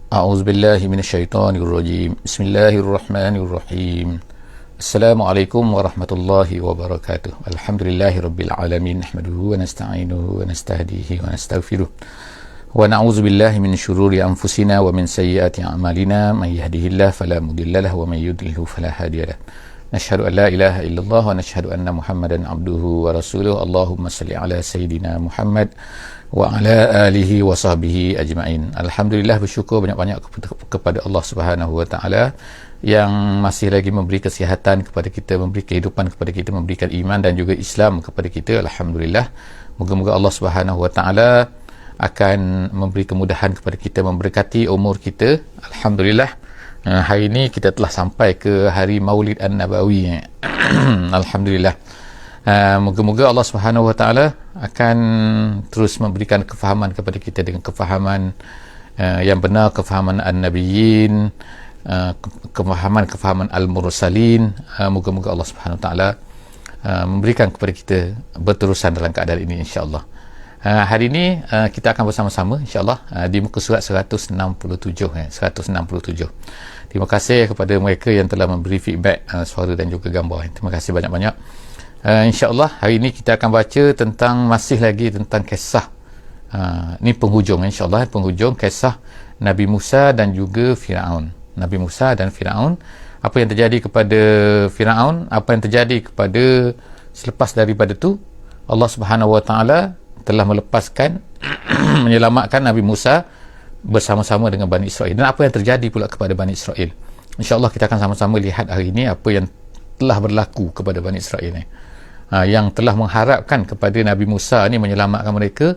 أعوذ بالله من الشيطان الرجيم بسم الله الرحمن الرحيم السلام عليكم ورحمة الله وبركاته الحمد لله رب العالمين نحمده ونستعينه ونستهديه ونستغفره ونعوذ بالله من شرور أنفسنا ومن سيئات أعمالنا من يهده الله فلا مضل له ومن يضلل فلا هادي له نشهد أن لا إله إلا الله ونشهد أن محمدا عبده ورسوله اللهم صل على سيدنا محمد wa ala alihi wa sahbihi ajma'in. Alhamdulillah, bersyukur banyak-banyak kepada Allah Subhanahu wa taala yang masih lagi memberi kesihatan kepada kita, memberi kehidupan kepada kita, memberikan iman dan juga Islam kepada kita. Alhamdulillah. Moga-moga Allah Subhanahu wa taala akan memberi kemudahan kepada kita, memberkati umur kita. Alhamdulillah. Hari ini kita telah sampai ke hari Maulid An-Nabawi. Alhamdulillah. Moga-moga Allah Subhanahu wa taala akan terus memberikan kefahaman kepada kita dengan kefahaman yang benar, kefahaman an-nabiyyin, kefahaman al-mursalin. Moga-moga Allah Subhanahu wa taala memberikan kepada kita berterusan dalam keadaan ini, insya-Allah. Hari ini kita akan bersama-sama, insya-Allah, di muka surat 167. Terima kasih kepada mereka yang telah memberi feedback suara dan juga gambar. Terima kasih banyak-banyak. InsyaAllah hari ini kita akan baca tentang, masih lagi tentang kisah ni penghujung, insyaAllah penghujung kisah Nabi Musa dan juga Firaun. Nabi Musa dan Firaun, apa yang terjadi kepada Firaun, apa yang terjadi kepada selepas daripada tu Allah Subhanahu wa taala telah melepaskan menyelamatkan Nabi Musa bersama-sama dengan Bani Israel, dan apa yang terjadi pula kepada Bani Israel. InsyaAllah kita akan sama-sama lihat hari ini apa yang telah berlaku kepada Bani Israel ni, yang telah mengharapkan kepada Nabi Musa ni menyelamatkan mereka,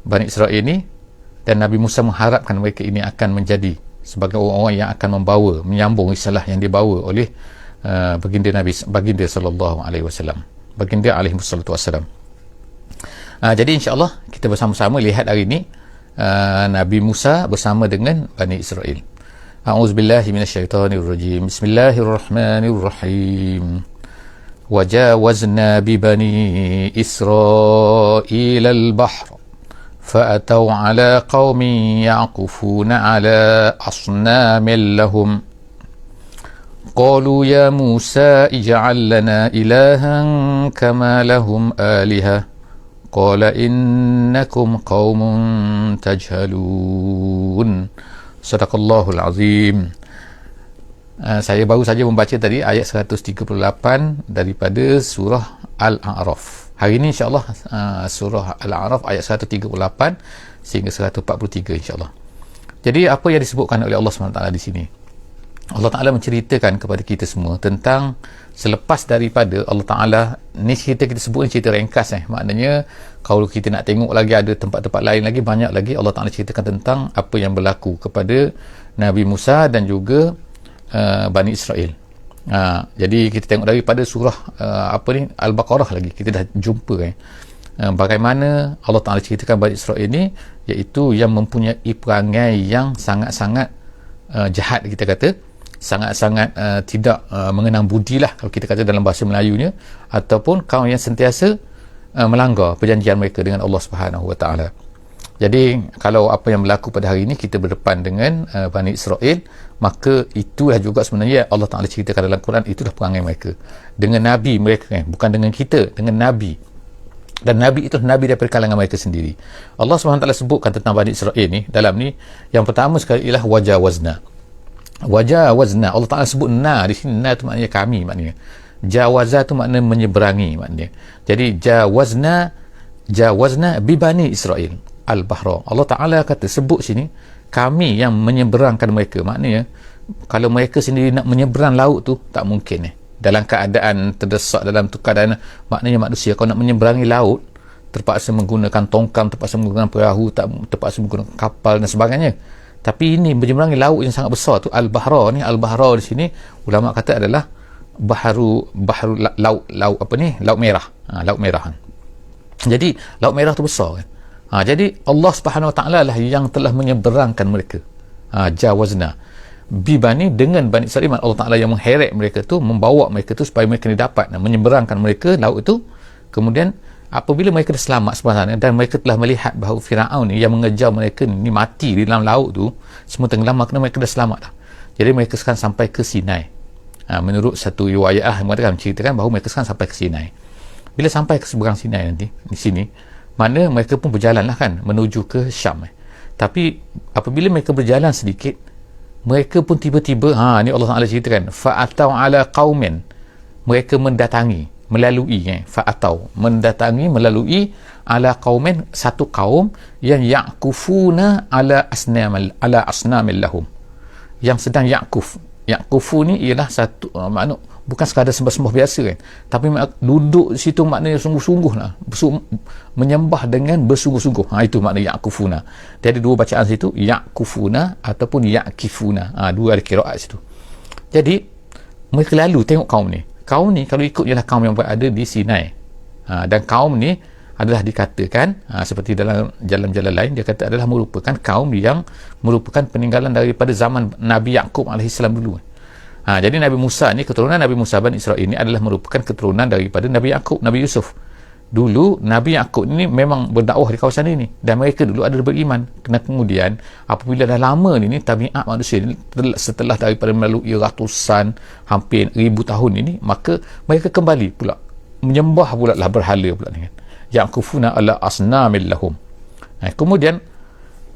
Bani Israel ni, dan Nabi Musa mengharapkan mereka ini akan menjadi sebagai orang-orang yang akan membawa, menyambung risalah yang dibawa oleh baginda sallallahu alaihi wasallam, baginda alaihi wassalatu wassalam. Jadi insya-Allah kita bersama-sama lihat hari ini Nabi Musa bersama dengan Bani Israel. A'udzubillahi minasyaitonirrajim. Bismillahirrahmanirrahim. Wajawazna bibani Israil al-bahr fa'atau ala qaumin ya'kufuna ala asnamin lahum qalu ya Musa ij'al lana ilahan kama lahum alihah qala innakum qaumun tajhalun. Sadaqallahul azim. Saya baru saja membaca tadi ayat 138 daripada surah Al-A'raf. Hari ini insya-Allah surah Al-A'raf ayat 138 sehingga 143 insya-Allah. Jadi apa yang disebutkan oleh Allah SWT di sini? Allah Ta'ala menceritakan kepada kita semua tentang selepas daripada Allah Ta'ala ni, cerita kita sebut ni cerita ringkas, maknanya kalau kita nak tengok lagi ada tempat-tempat lain lagi, banyak lagi Allah Ta'ala ceritakan tentang apa yang berlaku kepada Nabi Musa dan juga Bani Israel. Jadi kita tengok daripada surah Al-Baqarah lagi kita dah jumpa bagaimana Allah Ta'ala ceritakan Bani Israel ni, iaitu yang mempunyai perangai yang sangat-sangat jahat, kita kata sangat-sangat tidak mengenang budi lah kalau kita kata dalam bahasa Melayunya, ataupun kaum yang sentiasa melanggar perjanjian mereka dengan Allah Subhanahu wa taala. Jadi kalau apa yang berlaku pada hari ini kita berdepan dengan Bani Israel, maka itulah juga sebenarnya Allah Ta'ala ceritakan dalam Quran, itulah perangai mereka dengan Nabi mereka, bukan dengan kita, dengan Nabi. Dan Nabi itu Nabi daripada kalangan mereka sendiri. Allah SWT sebutkan tentang Bani Israel ni dalam ni, yang pertama sekali ialah wajawazna. Wajawazna, Allah Ta'ala sebut na di sini. Na tu maknanya kami, maknanya jawaza tu maknanya menyeberangi, maknanya. Jadi jawazna bibani Israel al-bahra. Allah Ta'ala kata sebut sini kami yang menyeberangkan mereka, maknanya kalau mereka sendiri nak menyeberang laut tu tak mungkin dalam keadaan terdesak, dalam tu keadaan, maknanya manusia kalau nak menyeberangi laut terpaksa menggunakan tongkang, terpaksa menggunakan perahu, terpaksa menggunakan kapal dan sebagainya. Tapi ini menyeberangi laut yang sangat besar tu, al-bahra ni, al-bahra di sini ulama kata adalah laut merah. Laut merah. Jadi laut merah tu besar jadi Allah Subhanahu wa taala lah yang telah menyeberangkan mereka. Jawazna bibani, dengan Bani Israel, Allah Ta'ala yang mengheret mereka tu, membawa mereka tu supaya mereka ni dapat menyeberangkan mereka laut itu, kemudian apabila mereka dah selamat sebenarnya dan mereka telah melihat bahawa Firaun ni yang mengejar mereka ni mati di dalam laut tu, semua tenggelam, kerana mereka dah selamat dah. Jadi mereka sekarang sampai ke Sinai. Menurut satu riwayat mengatakan, menceritakan bahawa mereka sekarang sampai ke Sinai. Bila sampai ke seberang Sinai nanti di sini, mana mereka pun berjalan lah kan menuju ke Syam. Tapi apabila mereka berjalan sedikit, mereka pun tiba-tiba, ni Allah Taala ceritakan, fa'atau ala qaumin, mereka melalui ala qaumin, satu kaum yang ya'kufuna ala asnamil lahum, yang sedang yakufu ni ialah satu makna bukan sekadar sembah-sembah biasa kan, tapi duduk di situ maknanya sungguh-sungguh lah, menyembah dengan bersungguh-sungguh. Itu makna yakufuna. Jadi dua bacaan situ, yakufuna ataupun yakifuna. Dua ada qiraat situ. Jadi mereka lalu tengok kaum ni kalau ikut ialah kaum yang berada di Sinai. Dan kaum ni adalah dikatakan seperti dalam jalan-jalan lain, dia kata adalah merupakan kaum yang merupakan peninggalan daripada zaman Nabi Yaqub AS dulu. Jadi Nabi Musa ni, keturunan Nabi Musa Bani Israel ini adalah merupakan keturunan daripada Nabi Yaqub, Nabi Yusuf. Dulu Nabi Yaqub ni memang berdakwah di kawasan ini dan mereka dulu ada beriman. Kemudian apabila dah lama ni tabiat manusia ni, setelah daripada melalui ratusan hampir 1000 tahun ini, maka mereka kembali pula menyembah pula lah berhala pula ni kan. Yaqufuna ala asnamil lahum. Kemudian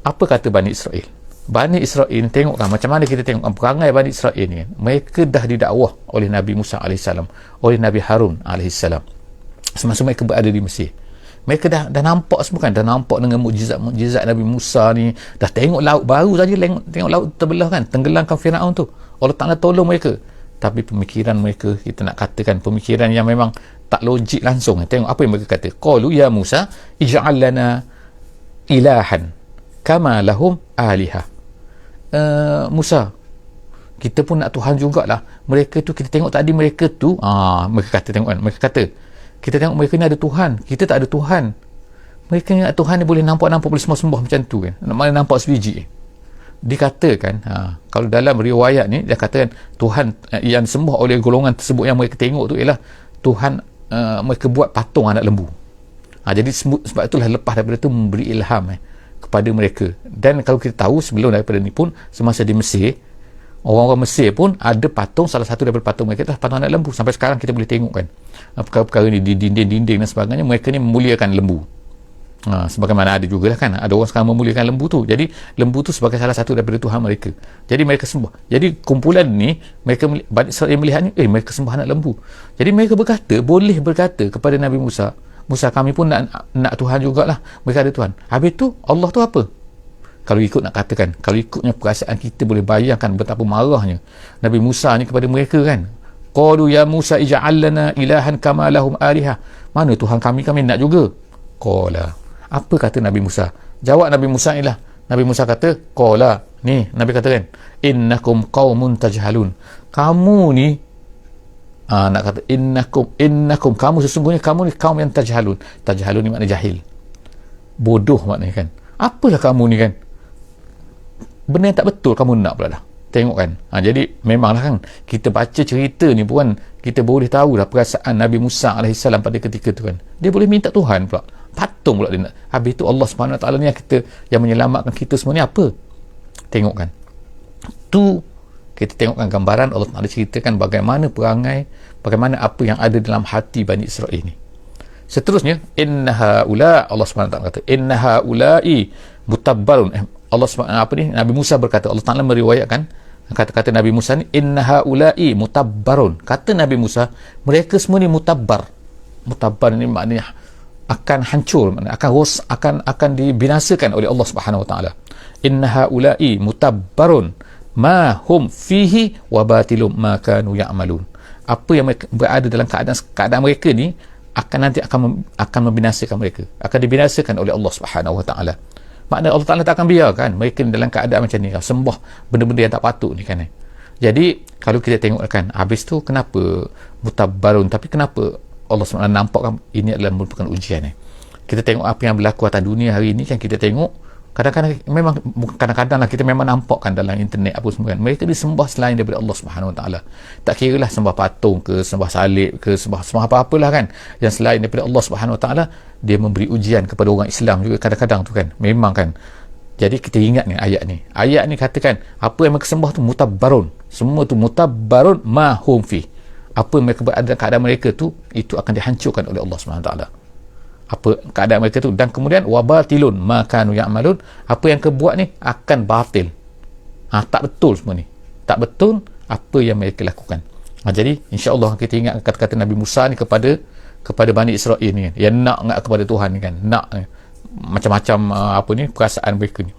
apa kata Bani Israel? Bani Israel tengokkan macam mana kita tengok perangai Bani Israel ni kan. Mereka dah didakwah oleh Nabi Musa AS, oleh Nabi Harun AS, semasa mereka berada di Mesir. Mereka dah nampak semua kan, dah nampak dengan mukjizat Nabi Musa ni, dah tengok laut, baru saja tengok laut terbelah kan, tenggelamkan Firaun tu. Allah Ta'ala tolong mereka. Tapi pemikiran mereka, kita nak katakan pemikiran yang memang tak logik langsung. Tengok apa yang mereka kata. Qalu ya Musa ij'al lana ilahan kama lahum alihah. Musa, kita pun nak Tuhan jugalah. Mereka tu, kita tengok tadi mereka tu, mereka kata, tengok kan, mereka kata kita tengok mereka ni ada Tuhan, kita tak ada Tuhan. Mereka ni ada Tuhan ni boleh nampak boleh sembah macam tu kan, mana nampak sebiji. Dikatakan kalau dalam riwayat ni dia katakan Tuhan yang sembah oleh golongan tersebut yang mereka tengok tu ialah Tuhan, mereka buat patung anak lembu. Jadi sebab itulah lepas daripada tu memberi ilham kepada mereka. Dan kalau kita tahu sebelum daripada ni pun, semasa di Mesir, orang-orang Mesir pun ada patung, salah satu daripada patung mereka adalah patung anak lembu. Sampai sekarang kita boleh tengok kan perkara-perkara ni di dinding-dinding dan sebagainya, mereka ni memuliakan lembu. Sebagaimana ada juga lah kan, ada orang sekarang memuliakan lembu tu. Jadi lembu tu sebagai salah satu daripada Tuhan mereka. Jadi mereka sembah. Jadi kumpulan ni, mereka Bani Israel melihat ni, mereka sembah anak lembu. Jadi mereka boleh berkata kepada Nabi Musa, kami pun nak Tuhan jugalah, mereka ada Tuhan. Habis tu Allah tu apa? Kalau ikut nak katakan, kalau ikutnya perasaan kita boleh bayangkan betapa marahnya Nabi Musa ni kepada mereka kan. Qalu ya Musa ij'al lana ilahan kama lahum alihah. Mana Tuhan kami nak juga. Qala, apa kata Nabi Musa? Jawab Nabi Musa ni lah. Nabi Musa kata, qala, ni Nabi kata kan, innakum qaumun tajhalun. Kamu ni nak kata innakum, kamu sesungguhnya kamu ni kaum yang tajhalun. Tajhalun ni makna jahil, bodoh maknanya kan. Apalah kamu ni kan, benda yang tak betul kamu nak pula dah. Tengok kan. Jadi memanglah kan, kita baca cerita ni pun kita boleh tahu dah perasaan Nabi Musa AS pada ketika tu kan. Dia boleh minta Tuhan pula, patung pula dia nak. Habis tu Allah SWT ni yang menyelamatkan kita semua ni apa? Tengok kan. Tu kita tengokkan gambaran Allah Ta'ala ceritakan bagaimana perangai, bagaimana apa yang ada dalam hati Bani Israel ni. Seterusnya, Allah SWT kata, inna haula'i mutabbarun. Allah SWT Nabi Musa berkata, Allah Ta'ala meriwayatkan kata-kata Nabi Musa ni, inna haula'i mutabbarun. Kata Nabi Musa, mereka semua ni mutabbar. Mutabbar ni maknanya akan hancur, akan dibinasakan oleh Allah Subhanahu Wa Ta'ala. Inna haula'i mutabbarun ma hum fihi wa batilum ma kanu ya'malun. Apa yang berada dalam keadaan mereka ni akan membinasakan mereka, akan dibinasakan oleh Allah Subhanahu Wa Ta'ala. Maknanya Allah Ta'ala tak akan biarkan mereka dalam keadaan macam ni, sembah benda-benda yang tak patut ni kan. Jadi kalau kita tengok kan, habis tu kenapa mutabbarun, tapi kenapa Allah SWT nampak kan ini adalah merupakan ujian. Kita tengok apa yang berlaku atas dunia hari ini kan, kita tengok Kadang-kadang memang, kadang-kadang lah kita memang nampak kan dalam internet apa semua kan, mereka disembah selain daripada Allah Subhanahu Wa Taala. Tak kira lah sembah patung ke, sembah salib ke, sembah apa-apalah kan, yang selain daripada Allah Subhanahu Wa Taala, dia memberi ujian kepada orang Islam juga kadang-kadang tu kan. Memang kan. Jadi kita ingat ni ayat ni. Ayat ni katakan apa yang mereka sembah tu mutabbarun. Semua tu mutabbarun ma hum fi. Apa yang mereka berada keadaan mereka tu, itu akan dihancurkan oleh Allah Subhanahu Wa Taala. Apa keadaan mereka tu, dan kemudian wabatilun makanu ya'malun, apa yang kebuat ni akan batil. Tak betul semua ni, tak betul apa yang mereka lakukan. Jadi insya-Allah kita ingat kata-kata Nabi Musa ni kepada Bani Israel ni kan, yang nak kepada Tuhan ni kan, nak macam-macam perasaan mereka ni.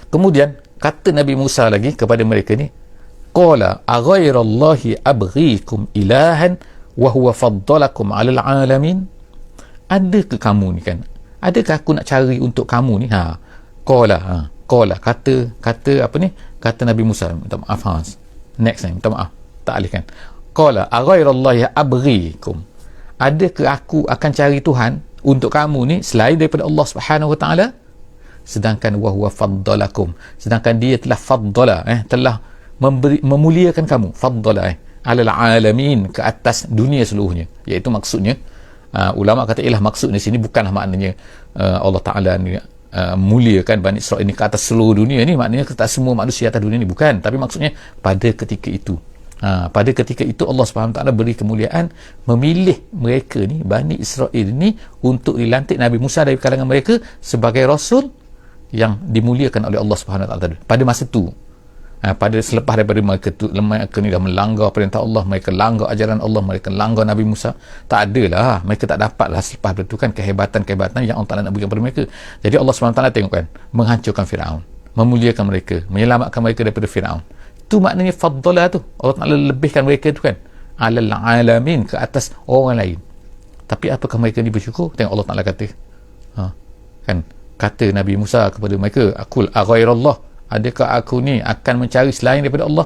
Kemudian kata Nabi Musa lagi kepada mereka ni, qala aghairallahi abghikum ilahan wa huwa faddalakum 'alal 'alamin. Adakah kamu ni kan, adakah aku nak cari untuk kamu ni? Qala kata apa ni, kata Nabi Musa, minta maaf next time, minta maaf tak alih kan. Qala aghairallahi abghikum, adakah aku akan cari Tuhan untuk kamu ni selain daripada Allah Subhanahu Wa Taala, sedangkan wa huwa faddalakum, sedangkan dia telah faddala, telah memuliakan kamu, faddala alal alamin, ke atas dunia seluruhnya. Iaitu maksudnya, ulama kata ialah maksud di sini bukanlah maknanya Allah Ta'ala ni muliakan Bani Israel ni ke atas seluruh dunia ni, maknanya ke atas semua manusia atas dunia ni, bukan. Tapi maksudnya pada ketika itu, pada ketika itu Allah Subhanahu Ta'ala beri kemuliaan, memilih mereka ni, Bani Israel ni, untuk dilantik Nabi Musa dari kalangan mereka sebagai Rasul yang dimuliakan oleh Allah Subhanahu Ta'ala pada masa tu. Pada selepas daripada mereka ni dah melanggar perintah Allah, mereka langgar ajaran Allah, mereka langgar Nabi Musa, tak adalah, mereka tak dapatlah selepas itu kan kehebatan-kehebatan yang Allah Ta'ala nak berikan kepada mereka. Jadi Allah SWT tengok kan, menghancurkan Firaun, memuliakan mereka, menyelamatkan mereka daripada Firaun. Itu maknanya faddala tu, Allah Ta'ala lebihkan mereka tu kan, alal alamin, ke atas orang lain. Tapi apakah mereka ni bersyukur? Tengok Allah Ta'ala kata, kan, kata Nabi Musa kepada mereka, aqul aghairallah, adakah aku ni akan mencari selain daripada Allah?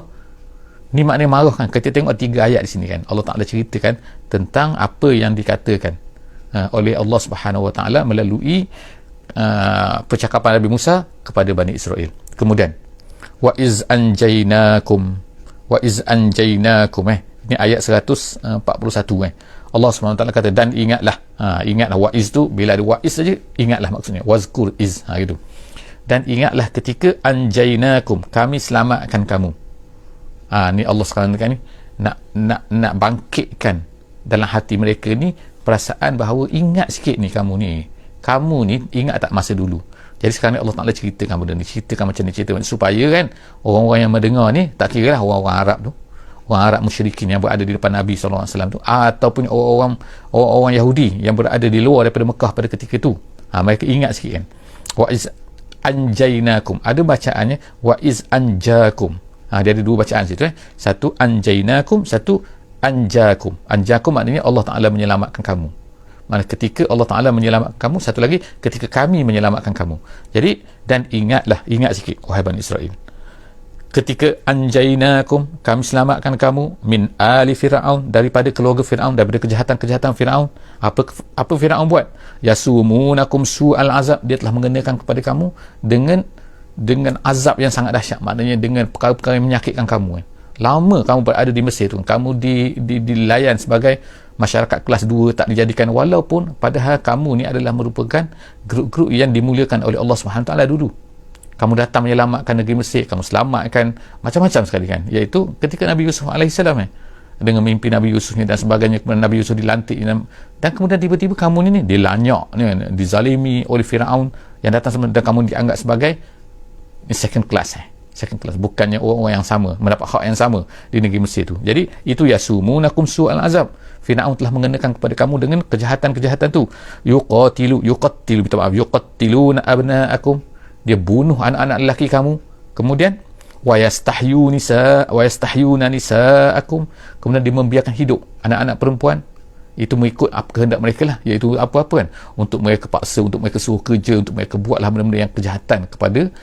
Ni maknanya marah kan. Kita tengok 3 ayat di sini kan, Allah Ta'ala ceritakan tentang apa yang dikatakan oleh Allah Subhanahu Wa Ta'ala melalui percakapan Nabi Musa kepada Bani Israel. Kemudian wa iz anjaynakum, ini ayat 141 Allah SWT kata, dan ingatlah, ingatlah, wa iz tu bila ada wa iz saja ingatlah, maksudnya wazkur iz, gitu. Dan ingatlah ketika anjaynakum, kami selamatkan kamu. Ni Allah sekarang ni nak bangkitkan dalam hati mereka ni perasaan bahawa ingat sikit ni, kamu ni ingat tak masa dulu. Jadi sekarang ni Allah Ta'ala ceritakan benda ni, ceritakan macam ni, cerita supaya kan orang-orang yang mendengar ni, tak kira lah orang-orang Arab tu, orang Arab musyrikin yang berada di depan Nabi SAW tu, ataupun orang-orang Yahudi yang berada di luar daripada Mekah pada ketika tu, mereka ingat sikit kan. Wa iz anjaynakum, ada bacaannya wa iz anjakum. Dia ada 2 bacaan situ. Satu anjaynakum, satu anjakum. Anjakum maknanya Allah Ta'ala menyelamatkan kamu. Mana ketika Allah Ta'ala menyelamatkan kamu, satu lagi ketika kami menyelamatkan kamu. Jadi, dan ingatlah, ingat sikit wahai Bani Israel, ketika anjaynakum, kami selamatkan kamu, min ali Fir'aun, daripada keluarga Fir'aun, daripada kejahatan-kejahatan Fir'aun. Apa Fir'aun buat? Yasumunakum su'al azab, dia telah mengenakan kepada kamu dengan azab yang sangat dahsyat, maknanya dengan perkara-perkara yang menyakitkan kamu. Lama kamu berada di Mesir tu, kamu dilayan sebagai masyarakat kelas 2, tak dijadikan, walaupun padahal kamu ni adalah merupakan grup-grup yang dimuliakan oleh Allah SWT dulu. Kamu datang menyelamatkan negeri Mesir, kamu selamatkan macam-macam sekali kan, iaitu ketika Nabi Yusuf AS dengan mimpi Nabi Yusuf ni dan sebagainya, kemudian Nabi Yusuf dilantik dan kemudian tiba-tiba kamu ni dilanyak ni, dizalimi oleh Firaun yang datang sebelum, dan kamu dianggap sebagai second class, bukannya orang-orang yang sama, mendapat hak yang sama di negeri Mesir tu. Jadi itu yasumunakum su'al azab, Firaun telah mengenakan kepada kamu dengan kejahatan-kejahatan tu. Yuqatiluna abna'akum, dia bunuh anak-anak lelaki kamu. Kemudian wa yastahyuna nisa'akum, kemudian dia membiarkan hidup anak-anak perempuan. Itu mengikut apa kehendak mereka lah, iaitu apa-apa kan, untuk mereka paksa, untuk mereka suruh kerja, untuk mereka buatlah benda-benda yang kejahatan kepada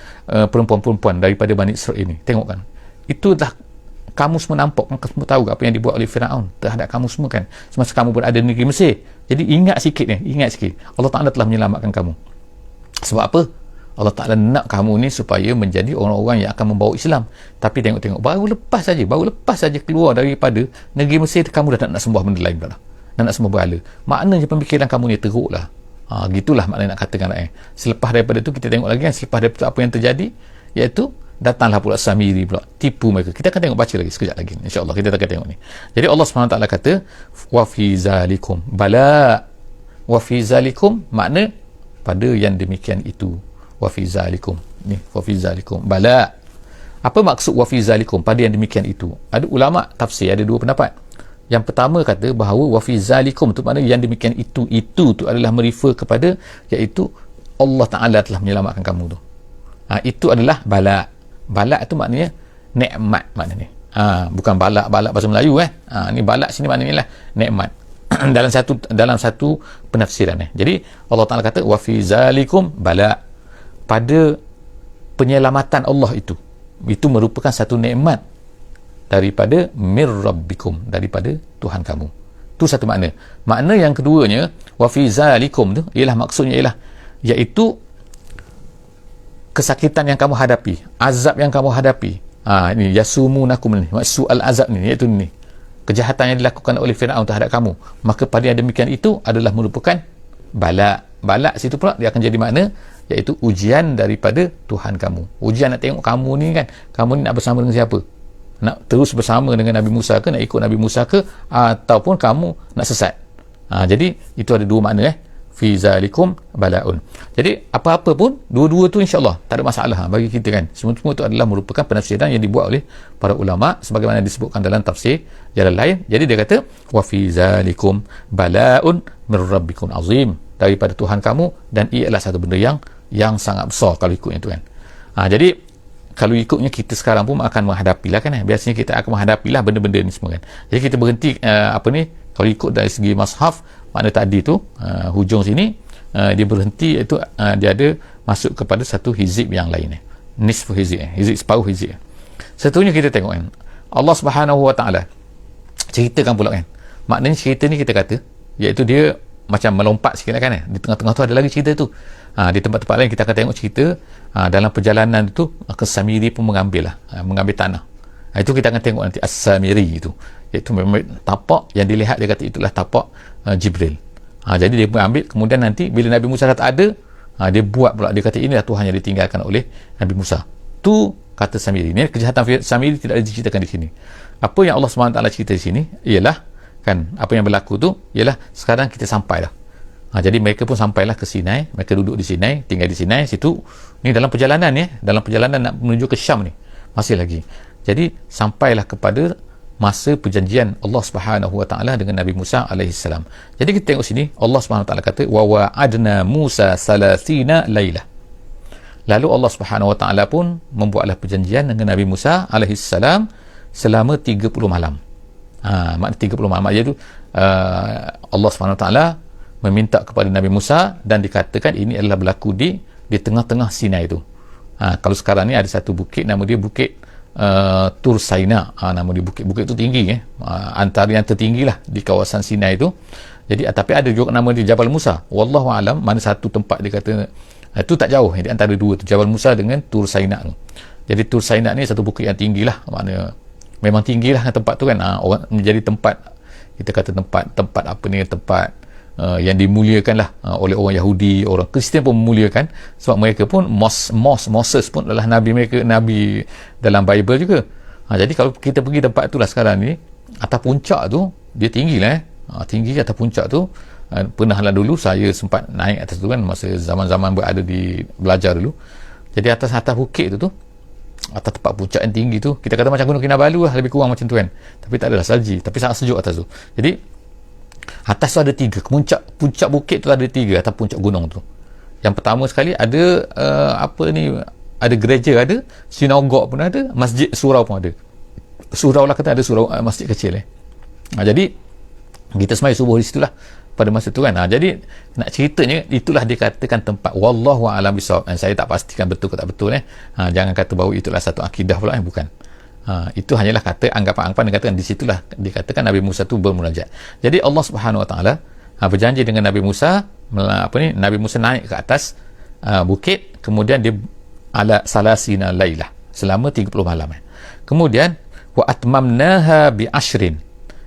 perempuan-perempuan daripada Bani Israel ini. Tengok kan, itu dah kamu semua nampak kan, kamu semua tahu apa yang dibuat oleh Firaun terhadap kamu semua kan, semasa kamu berada di negeri Mesir. Jadi ingat sikit Allah Ta'ala telah menyelamatkan kamu. Sebab apa? Allah Ta'ala nak kamu ni supaya menjadi orang-orang yang akan membawa Islam. Tapi tengok-tengok, baru lepas saja keluar daripada negeri Mesir, kamu dah nak sembah benda lain pula, nak sembah berhala. Maknanya pemikiran kamu ni teruk lah. Gitulah maknanya nak katakan lah. Selepas daripada tu kita tengok lagi kan, selepas daripada tu apa yang terjadi, iaitu datanglah pula Samiri pula tipu mereka. Kita akan tengok, baca lagi sekejap lagi, insyaAllah kita akan tengok ni. Jadi Allah SWT kata wa fi zalikum bala, wa fi zalikum makna pada yang demikian itu, wa fi zalikum ni, wa fi zalikum bala. Apa maksud wa fi zalikum, pada yang demikian itu? Ada ulama tafsir ada dua pendapat. Yang pertama kata bahawa wa fi zalikum tu makna yang demikian itu tu adalah merefer kepada, iaitu Allah Ta'ala telah menyelamatkan kamu tu. Itu adalah bala. Bala tu maknanya nikmat maknanya. Bukan balak bahasa Melayu ni balak sini maknanya lah nikmat. dalam satu penafsiran Jadi Allah Ta'ala kata wa fi zalikum bala, pada penyelamatan Allah itu merupakan satu nikmat daripada mir rabbikum, daripada Tuhan kamu. Tu satu makna. Makna yang keduanya wa fi zalikum tu ialah maksudnya ialah iaitu kesakitan yang kamu hadapi, azab yang kamu hadapi. Ini yasumunakum ni, maksud al-azab ni, iaitu ni kejahatan yang dilakukan oleh Firaun terhadap kamu. Maka pada yang demikian itu adalah merupakan bala. Bala situ pula dia akan jadi makna iaitu ujian daripada Tuhan kamu. Ujian nak tengok kamu ni kan, kamu ni nak bersama dengan siapa? Nak terus bersama dengan Nabi Musa ke, nak ikut Nabi Musa ke, ataupun kamu nak sesat. Jadi itu ada dua makna fi zalikum balaun. Jadi apa-apa pun dua-dua tu insya-Allah tak ada masalah bagi kita kan. Semua itu adalah merupakan penafsiran yang dibuat oleh para ulama sebagaimana disebutkan dalam tafsir jalan lain. Jadi dia kata wa fi zalikum balaun mir rabbikum azim, daripada Tuhan kamu, dan ia adalah satu benda yang sangat besar kalau ikutnya tu kan. Jadi kalau ikutnya kita sekarang pun akan menghadapilah kan. Biasanya kita akan menghadapilah benda-benda ni semua kan. Jadi kita berhenti kalau ikut dari segi mashaf, makna tadi tu hujung sini dia berhenti, iaitu dia ada masuk kepada satu hizib yang lain nisfu hizib, hizib separuh hizib. Seterusnya kita tengok kan, Allah Subhanahu Wa Ta'ala ceritakan pula kan. Maknanya cerita ni kita kata iaitu dia macam melompat sikit lah kan. Di tengah-tengah tu ada lagi cerita tu. Di tempat-tempat lain kita akan tengok cerita dalam perjalanan tu Samiri pun mengambil tanah. Itu kita akan tengok nanti As-Samiri itu, iaitu memang tapak yang dilihat, dia kata itulah tapak Jibril. Jadi dia mengambil, kemudian nanti bila Nabi Musa dah tak ada, dia buat pula, dia kata inilah Tuhan yang ditinggalkan oleh Nabi Musa. Tu kata Samiri. Ini kejahatan Samiri tidak diceritakan di sini. Apa yang Allah SWT cerita di sini ialah kan, apa yang berlaku tu ialah sekarang kita sampai dah. Jadi mereka pun sampailah ke Sinai, mereka duduk di Sinai, tinggal di Sinai situ. Ni dalam perjalanan dalam perjalanan nak menuju ke Syam ni masih lagi. Jadi sampailah kepada masa perjanjian Allah Subhanahu Wa Ta'ala dengan Nabi Musa alaihi salam. Jadi kita tengok sini Allah Subhanahu Wa Ta'ala kata wa wa'adna Musa 30 lailah. Lalu Allah Subhanahu Wa Ta'ala pun membuatlah perjanjian dengan Nabi Musa alaihi salam selama 30 malam. Makna 30 malam iaitu Allah Subhanahu Wa Ta'ala meminta kepada Nabi Musa, dan dikatakan ini adalah berlaku di tengah-tengah Sinai itu. Kalau sekarang ni ada satu bukit, nama dia Bukit Tur Saina. Nama dia bukit itu tinggi antara yang tertinggi lah di kawasan Sinai itu. Jadi tapi ada juga nama dia Jabal Musa. Wallahu alam mana satu tempat dia kata itu tak jauh di antara dua tu, Jabal Musa dengan Tur Saina tu. Jadi Tur Saina ni satu bukit yang tinggi lah, makna memang tinggi lah tempat tu kan. Orang menjadi tempat, kita kata tempat apa ni, tempat yang dimuliakan lah oleh orang Yahudi, orang Kristian pun memuliakan, sebab mereka pun Moses pun adalah nabi mereka, nabi dalam Bible juga. Jadi kalau kita pergi tempat tu lah sekarang ni, atas puncak tu dia tinggi lah tinggi atas puncak tu. Pernah lah dulu saya sempat naik atas tu kan, masa zaman-zaman berada di belajar dulu. Jadi atas bukit tu atas tempat puncak yang tinggi tu, kita kata macam Gunung Kinabalu lah, lebih kurang macam tu kan, tapi tak adalah salji, tapi sangat sejuk atas tu. Jadi atas tu ada 3, puncak bukit tu ada 3 atas puncak gunung tu. Yang pertama sekali ada ada gereja, ada sinagog pun ada, masjid surau pun ada. Surau lah kata, ada surau, masjid kecil jadi kita semai subuh di situlah pada masa tu kan. Jadi nak ceritanya itulah dikatakan tempat wallahu a'lam bisawab. Saya tak pastikan betul ke tak betul jangan kata bahawa itulah satu akidah pula bukan. Itu hanyalah kata anggapan-anggapan, dikatakan di situlah dikatakan Nabi Musa tu bermunajat. Jadi Allah Subhanahu Wa Taala berjanji dengan Nabi Musa, Nabi Musa naik ke atas bukit, kemudian dia ala salasina lailah, selama 30 malam. Kemudian wa atmamnaha bi ashrin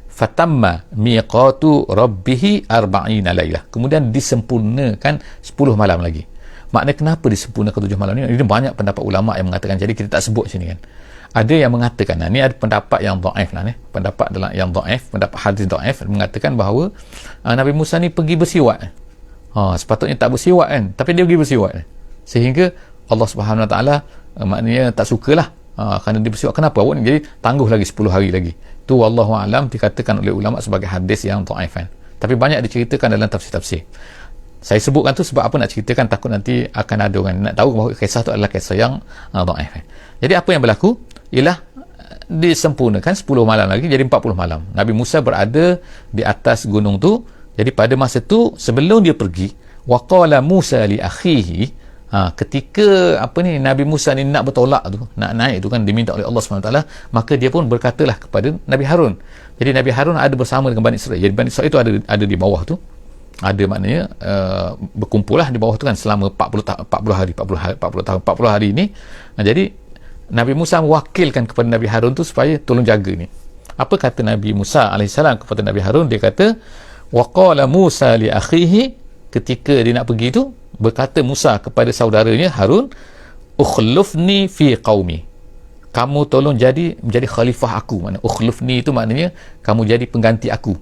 fatamma miqatu rabbih 40 lailah, kemudian disempurnakan 10 malam lagi. Maknanya kenapa disempurnakan 7 malam ni? Ini banyak pendapat ulama yang mengatakan, jadi kita tak sebut sini kan. Ada yang mengatakan, ni ada pendapat yang dhaif lah ni, pendapat dalam yang dhaif, pendapat hadis dhaif mengatakan bahawa Nabi Musa ni pergi bersiwak. Sepatutnya tak bersiwak kan, tapi dia pergi bersiwak, sehingga Allah Subhanahu Wa Taala maknanya tak sukalah kerana dia bersiwak. Kenapa awak ni? Jadi tangguh lagi 10 hari lagi. Tu wallahu alam dikatakan oleh ulama sebagai hadis yang dhaif kan. Tapi banyak diceritakan dalam tafsir-tafsir. Saya sebutkan tu sebab apa, nak ceritakan takut nanti akan ada orang nak tahu bahawa kisah tu adalah kisah yang dhaif. Jadi apa yang berlaku ialah disempurnakan 10 malam lagi, jadi 40 malam. Nabi Musa berada di atas gunung tu. Jadi pada masa tu sebelum dia pergi, waqala Musa li akhihi, ketika Nabi Musa ni nak bertolak tu, nak naik tu kan, diminta oleh Allah SWT, maka dia pun berkatalah kepada Nabi Harun. Jadi Nabi Harun ada bersama dengan Bani Israel. Jadi Bani Israel itu ada di bawah tu, ada maknanya berkumpul lah di bawah tu kan selama 40 hari ni. Jadi Nabi Musa mewakilkan kepada Nabi Harun tu supaya tolong jaga ni. Apa kata Nabi Musa AS kepada Nabi Harun? Dia kata, waqala Musa li akhihi, ketika dia nak pergi tu, berkata Musa kepada saudaranya Harun, ukhlufni fi qaumi, kamu tolong menjadi khalifah aku. Maknanya ukhlufni itu maknanya kamu jadi pengganti aku.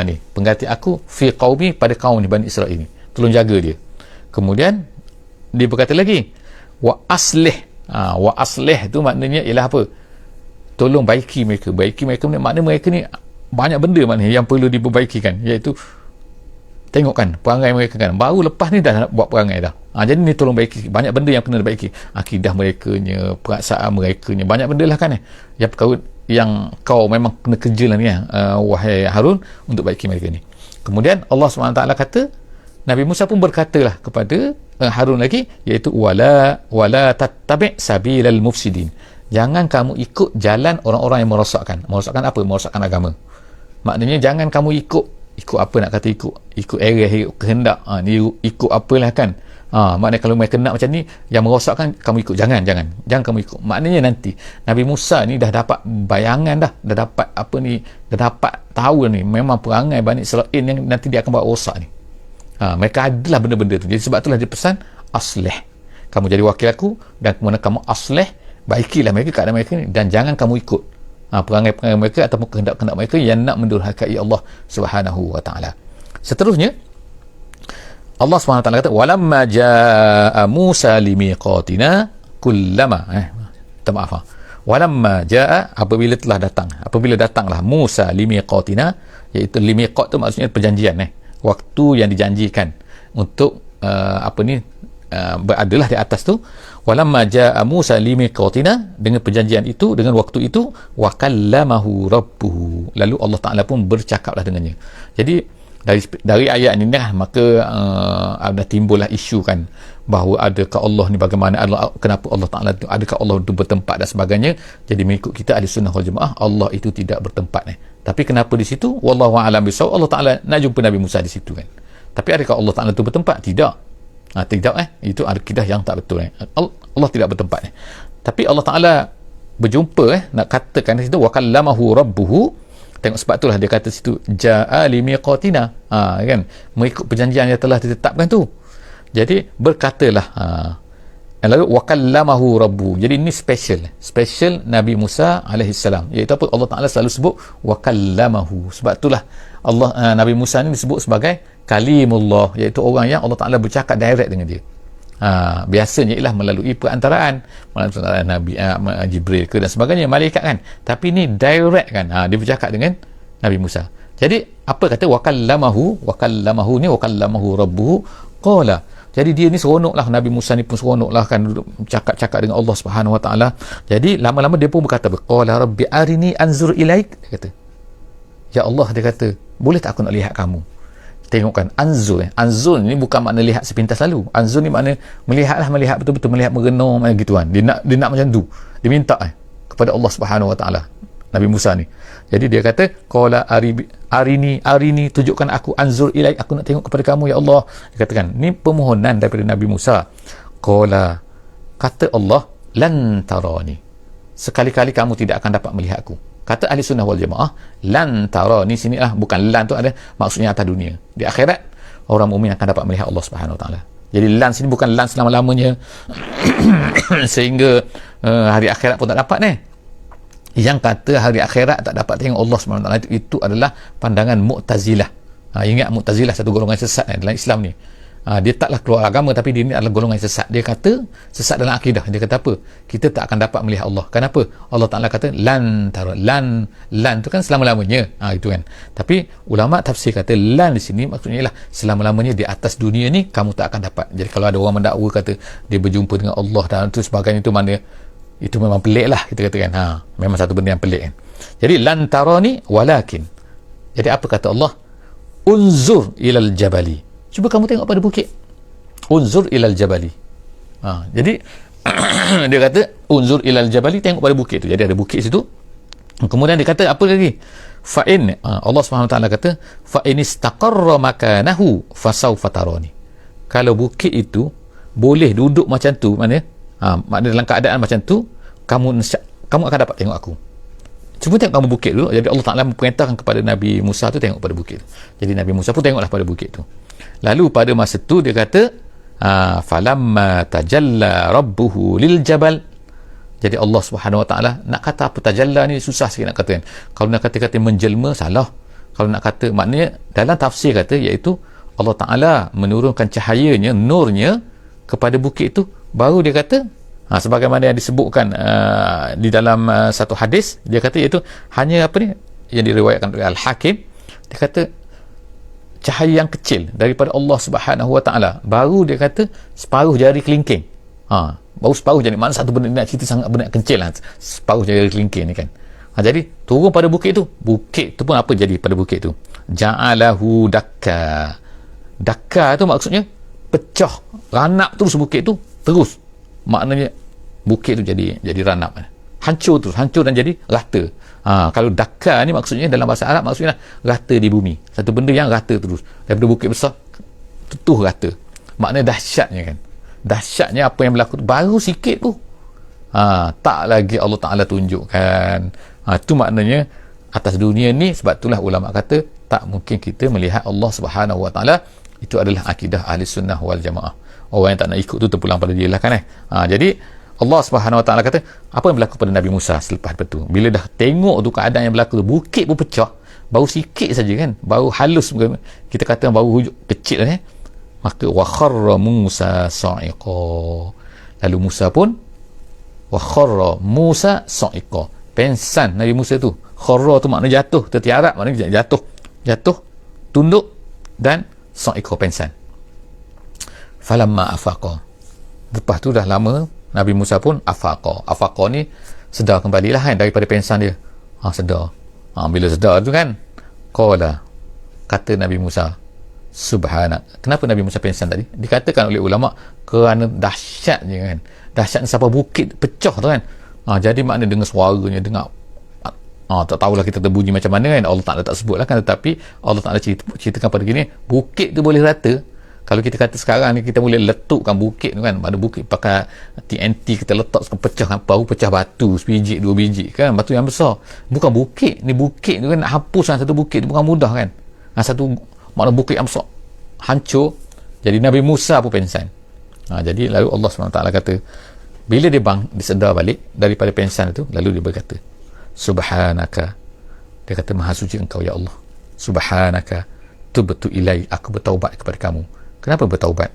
Ni pengganti aku fi qaumi, pada kaum ni Bani Israel ni, tolong jaga dia. Kemudian dia berkata lagi, wa aslih. Wa aslih tu maknanya ialah apa? Tolong baiki mereka. Baiki mereka maknanya mereka ni banyak benda maknanya yang perlu diperbaikikan, iaitu tengokkan perangai mereka kan, baru lepas ni dah nak buat perangai dah. Jadi ni tolong baiki, banyak benda yang kena dibaiki, akidah merekanya, perasaan merekanya, banyak benda lah kan yang kau memang kena kerja lah ni wahai Harun, untuk baiki mereka ni. Kemudian Allah SWT kata, Nabi Musa pun berkatalah kepada Harun lagi, iaitu wala tattabi' sabilal mufsidin, jangan kamu ikut jalan orang-orang yang merosakkan. Merosakkan apa? Merosakkan agama. Maknanya jangan kamu ikut apa nak kata, ikut arah, ikut kehendak, ni ikut apalah kan. Maknanya kalau mereka nak macam ni yang merosakkan, kamu ikut. Jangan kamu ikut. Maknanya nanti Nabi Musa ni dah dapat bayangan, dah dapat dah dapat tahu ni memang perangai Bani Israel yang nanti dia akan buat rosak ni. Mereka adalah benda-benda tu. Jadi sebab itulah dia pesan, aslih, kamu jadi wakil aku, dan kemudian kamu aslih, baikilah mereka, keadaan mereka ni, dan jangan kamu ikut perangai-perangai mereka ataupun kehendak-kehendak mereka yang nak mendurhakai Allah Subhanahu Wa Taala. Seterusnya Allah SWT kata, walamma jaa Musa limiqatina kullama walamma jaa, apabila datanglah Musa limiqatina, iaitu limiqat tu maksudnya perjanjian, waktu yang dijanjikan untuk beradalah di atas tu. Walamma jaa Musa limiqatina, dengan perjanjian itu, dengan waktu itu, wa kallamahu rabbuhu, lalu Allah Ta'ala pun bercakaplah dengannya. Jadi dari ayat ini maka ada timbullah isu kan, bahawa adakah Allah ni bagaimana, kenapa Allah Ta'ala tu, adakah Allah itu bertempat dan sebagainya. Jadi mengikut kita Ahli Sunnah wal Jamaah, Allah itu tidak bertempat. Tapi kenapa di situ? Wallahu a'lam bissawab. Allah Ta'ala nak jumpa Nabi Musa di situ kan. Tapi adakah Allah Ta'ala itu bertempat? Tidak. Tidak itu akidah yang tak betul. Allah tidak bertempat. Tapi Allah Ta'ala berjumpa, nak katakan di situ wa kallamahu rabbuhu. Tengok, sebab itulah dia kata situ ja'a limiqatina, kan, mengikut perjanjian yang telah ditetapkan tu. Jadi berkatalah, lalu wa kallamahu rabbuhu. Jadi ini special Nabi Musa alaihissalam, iaitu apa? Allah Ta'ala selalu sebut wa kallamahu. Sebab itulah Nabi Musa ni disebut sebagai kalimullah, iaitu orang yang Allah Ta'ala bercakap direct dengan dia. Biasanya ialah melalui perantaraan Nabi Jibril ke dan sebagainya, malaikat kan. Tapi ni direct kan, dia bercakap dengan Nabi Musa. Jadi apa kata wakallamahu ni, wakallamahu rabbuhu qala. Jadi dia ni seronoklah, Nabi Musa ni pun seronoklah kan, cakap-cakap dengan Allah Subhanahu Wa Taala. Jadi lama-lama dia pun berkata, qala rabbi arini anzur ilaik, dia kata, ya Allah, dia kata, boleh tak aku nak lihat kamu? Tengokkan, anzur ni bukan makna lihat sepintas lalu. Anzur ni makna melihat betul-betul, melihat merenung gitu kan. Dia nak macam tu, dia minta kepada Allah Subhanahu Wa Taala, Nabi Musa ni. Jadi dia kata, qala arini, tunjukkan aku, anzur ilaik, aku nak tengok kepada kamu ya Allah. Dia katakan, ni permohonan daripada Nabi Musa. Qala, kata Allah, lan tarani, sekali-kali kamu tidak akan dapat melihat aku. Kata ahli sunnah wal jamaah, lan tarani sini bukan lan tu ada maksudnya atas dunia. Di akhirat orang mukmin akan dapat melihat Allah Subhanahu wa taala. Jadi lan sini bukan lan selama-lamanya sehingga hari akhirat pun tak dapat ni. Yang kata hari akhirat tak dapat tengok Allah Subhanahu wa taala itu adalah pandangan Mu'tazilah. Ingat Mu'tazilah satu golongan sesat dalam Islam ni. Dia taklah keluar agama, tapi dia ni adalah golongan sesat. Dia kata sesat dalam akidah. Dia kata apa? Kita tak akan dapat melihat Allah. Kenapa? Allah Ta'ala kata lan tara, lan tu kan selama-lamanya. Itu kan. Tapi ulama tafsir kata lan di sini maksudnya ialah selama-lamanya di atas dunia ni kamu tak akan dapat. Jadi kalau ada orang mendakwa kata dia berjumpa dengan Allah dan tu sebagainya, itu mana itu memang pelik lah kita kata kan. Memang satu benda yang pelik kan. Jadi lan tarani walakin. Jadi apa kata Allah? Unzur ilal jabali, cuba kamu tengok pada bukit. Unzur ilal jabali. Jadi dia kata unzur ilal jabali, tengok pada bukit tu. Jadi ada bukit situ. Kemudian dia kata apa lagi? Fa'in, Allah SWT kata fa'in istaqarra makanahu fasawfa tarani. Kalau bukit itu boleh duduk macam tu, maknanya dalam keadaan macam tu, kamu akan dapat tengok aku. Cuba tengok kamu bukit dulu. Jadi Allah Ta'ala memperintahkan kepada Nabi Musa tu tengok pada bukit tu. Jadi Nabi Musa pun tengoklah pada bukit tu. Lalu pada masa tu dia kata falamma tajalla rabbuhu lil jabal. Jadi Allah Subhanahu wa taala nak kata apa tajalla ni susah sikit nak kata kan. Kalau nak kata menjelma salah. Kalau nak kata maknanya dalam tafsir kata iaitu Allah Taala menurunkan cahayanya, nurnya kepada bukit tu, baru dia kata sebagaimana yang disebutkan di dalam satu hadis, dia kata iaitu hanya apa ni yang diriwayatkan oleh Al-Hakim, dia kata cahaya yang kecil daripada Allah Subhanahu wa taala, baru dia kata separuh jari kelingking. Baru separuh jari, mana satu benda nak cerita sangat benda kecil lah, separuh jari kelingking ni kan. Jadi turun pada bukit tu. Bukit tu pun apa jadi pada bukit tu? Ja'alahu dakka. Dakka tu maksudnya pecah, ranap terus bukit tu terus. Maknanya bukit tu jadi ranap, hancur terus, hancur dan jadi rata. Kalau dakka ni maksudnya dalam bahasa Arab maksudnya rata di bumi, satu benda yang rata terus daripada bukit besar tutuh rata. Maknanya dahsyatnya kan, dahsyatnya apa yang berlaku baru sikit tu tak lagi Allah Ta'ala tunjukkan. Itu maknanya atas dunia ni. Sebab itulah ulama kata tak mungkin kita melihat Allah Subhanahu wa taala. Itu adalah akidah ahli sunnah wal jamaah. Orang yang tak nak ikut tu terpulang pada dia lah kan. Jadi Allah Subhanahu wa taala kata apa yang berlaku pada Nabi Musa selepas itu, bila dah tengok tu keadaan yang berlaku tu, bukit pun pecah, baru sikit saja kan, baru halus, kita kata baru hujung kecil lah maka wa kharra Musa sa'iqa. Lalu Musa pun wa kharra Musa sa'iqa, pensan Nabi Musa tu. Kharra tu makna jatuh, tertiarap, maknanya jatuh tunduk, dan sa'iqa pensan. Falamma afaqa, lepas tu dah lama Nabi Musa pun afaqa ni sedar kembali lah kan daripada pensan dia. Sedar. Bila sedar tu kan, qala, kata Nabi Musa, subhanak. Kenapa Nabi Musa pensan tadi? Dikatakan oleh ulama kerana dahsyatnya kan, dahsyat sampai bukit pecah tu kan. Jadi makna dengar suaranya, dengar tak tahulah kita terbunyi macam mana kan, Allah Ta'ala tak sebut lah kan, tetapi Allah Ta'ala ceritakan pada gini, bukit tu boleh rata. Kalau kita kata sekarang ni kita boleh letukkan bukit tu kan, pada bukit pakai TNT kita letak pecah kan, baru pecah batu sebiji dua biji kan, batu yang besar. Bukan bukit ni, bukit tu kan nak hapus kan, satu bukit tu bukan mudah kan. Satu makna bukit yang besar hancur. Jadi Nabi Musa pun pensan. Jadi lalu Allah SWT kata bila dia disedar balik daripada pensan itu, lalu dia berkata subhanaka, dia kata maha suci engkau ya Allah, subhanaka tubtu ilai, aku bertaubat kepada kamu. Kenapa bertaubat?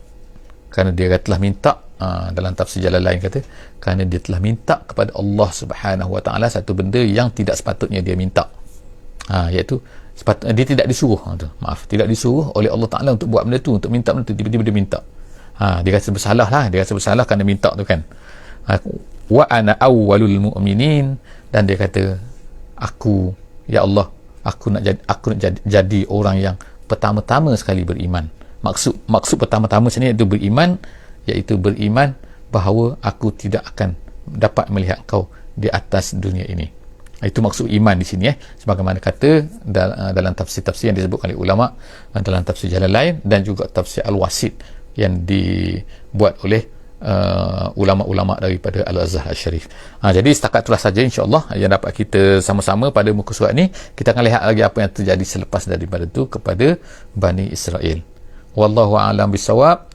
Kerana dia telah minta, dalam tafsir jalan lain kata, kerana dia telah minta kepada Allah Subhanahu wa taala satu benda yang tidak sepatutnya dia minta, iaitu dia tidak disuruh, tidak disuruh oleh Allah Ta'ala untuk buat benda tu, untuk minta benda tu, tiba-tiba dia minta. Dia rasa bersalah lah, dia rasa bersalah kerana minta tu kan. Wa ana awwalul mu'minin, dan dia kata aku, ya Allah, aku nak jadi orang yang pertama-tama sekali beriman. Maksud pertama-tama sini iaitu beriman, iaitu beriman bahawa aku tidak akan dapat melihat kau di atas dunia ini. Itu maksud iman di sini sebagaimana kata dalam tafsir-tafsir yang disebutkan oleh ulama, dalam tafsir jalan lain dan juga tafsir Al-Wasit yang dibuat oleh ulama-ulama daripada Al-Azhar Al-Sharif. Jadi setakat itulah saja insya-Allah yang dapat kita sama-sama pada muka surat ni. Kita akan lihat lagi apa yang terjadi selepas daripada itu kepada Bani Israel. Wallahu a'lam bissawab.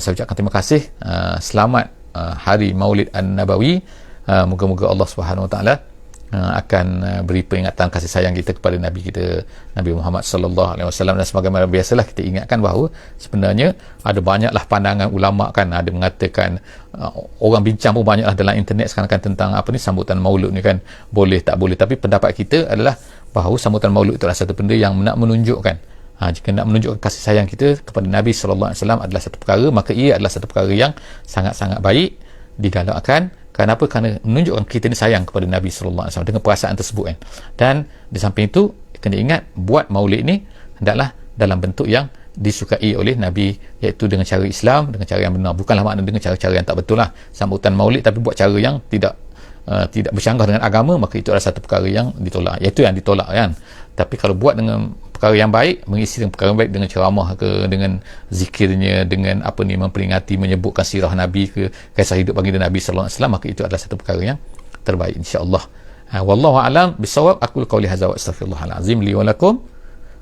Saya ucapkan terima kasih. Selamat hari Maulid An-Nabawi. Moga-moga Allah Subhanahu Wa Taala akan beri peringatan kasih sayang kita kepada Nabi kita, Nabi Muhammad sallallahu alaihi wasallam. Dan sebagaimana biasalah kita ingatkan bahawa sebenarnya ada banyaklah pandangan ulama kan, ada mengatakan orang bincang pun banyaklah dalam internet sekarang kan tentang apa ni, sambutan Maulud ni kan boleh tak boleh. Tapi pendapat kita adalah bahawa sambutan Maulud itu adalah satu benda yang nak menunjukkan, jika nak menunjukkan kasih sayang kita kepada Nabi sallallahu alaihi wasallam adalah satu perkara, maka ia adalah satu perkara yang sangat-sangat baik digalakkan. Kenapa? Kerana menunjukkan kita ni sayang kepada Nabi sallallahu alaihi wasallam dengan perasaan tersebut kan. Dan di samping itu kena ingat, buat maulid ni hendaklah dalam bentuk yang disukai oleh Nabi, iaitu dengan cara Islam, dengan cara yang benar, bukanlah makna dengan cara-cara yang tak betul lah sambutan maulid, tapi buat cara yang tidak bercanggah dengan agama, maka itu adalah satu perkara yang ditolak, iaitu yang ditolak kan. Tapi kalau buat dengan perkara yang baik, mengisi dengan perkara yang baik, dengan ceramah ke, dengan zikirnya, dengan apa ni, memperingati, menyebutkan sirah Nabi ke, kisah hidup baginda Nabi sallallahu alaihi wasallam, maka itu adalah satu perkara yang terbaik insya-Allah. Wallahu a'lam bissawab. Aku qauli hadza wa astaghfirullahal azim li wa lakum.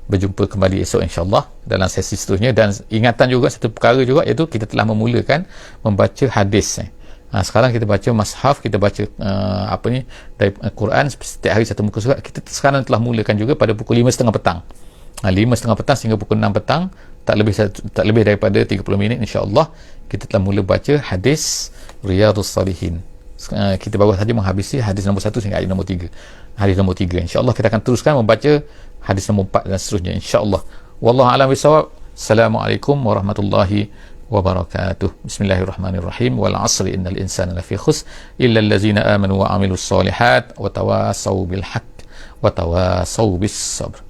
Berjumpa kembali esok insya-Allah dalam sesi seterusnya. Dan ingatan juga satu perkara juga, iaitu kita telah memulakan membaca hadis. Sekarang kita baca mushaf, kita baca dari Quran setiap hari satu muka surat. Kita sekarang telah mulakan juga pada pukul 5.30 petang. 5.30 petang sehingga pukul 6 petang, tak lebih daripada 30 minit insya-Allah kita telah mula baca hadis Riyadhus Salihin. Kita baru saja menghabisi hadis nombor 1 hingga ayat nombor 3. Hadis nombor 3 insya-Allah kita akan teruskan membaca hadis nombor 4 dan seterusnya insya-Allah. Wallahu a'lam bishawab. Assalamualaikum warahmatullahi wabarakatuh. Bismillahirrahmanirrahim. Wal 'asri innal insana lafi khusr illa allazina amanu wa 'amilus solihat wa tawassaw bil haqq wa tawassaw bis sabr.